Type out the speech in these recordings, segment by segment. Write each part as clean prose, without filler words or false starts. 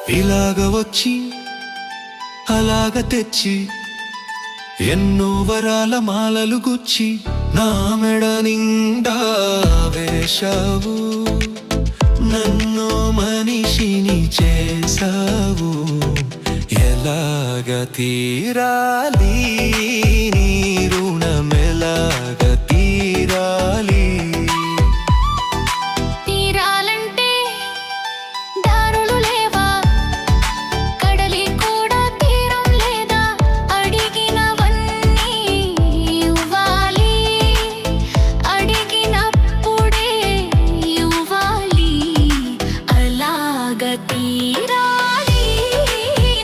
ఇలాగ వచ్చి అలాగ తెచ్చి ఎన్నో వరాల మాలలు గుచ్చి నా మెడ నిండా వేశావు, నన్ను మనిషిని చేసావు. ఎలాగ తీరాలి నీ రుణం, ఎలాగ తీరాలి? తీరాలంటే దారులు లేవా? కడలి కూడా తీరం లేదా? అడిగినవన్నీ ఇవ్వాలి, అడిగినప్పుడే ఇవ్వాలి. అలాగ తీరాలి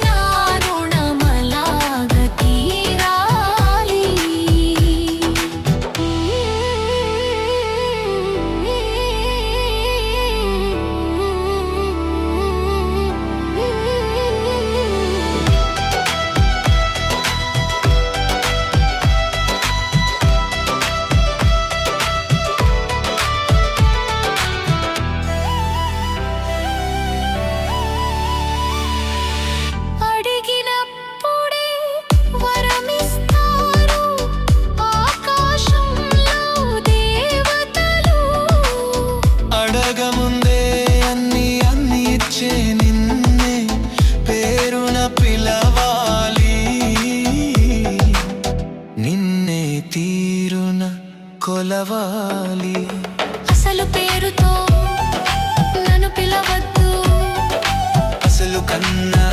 నా రుణం, అలాగ తీరాలి. అడిగినప్పుడే వరమిస్తారు ఆకాశంలో దేవతలు. అడగముందే అన్ని ఇచ్చే నిన్నే పేరున పిలవాలి, నిన్నే తీరున కొలవాలి. అసలు పేరుతో నన్ను పిలవద్దు, అసలు కన్నా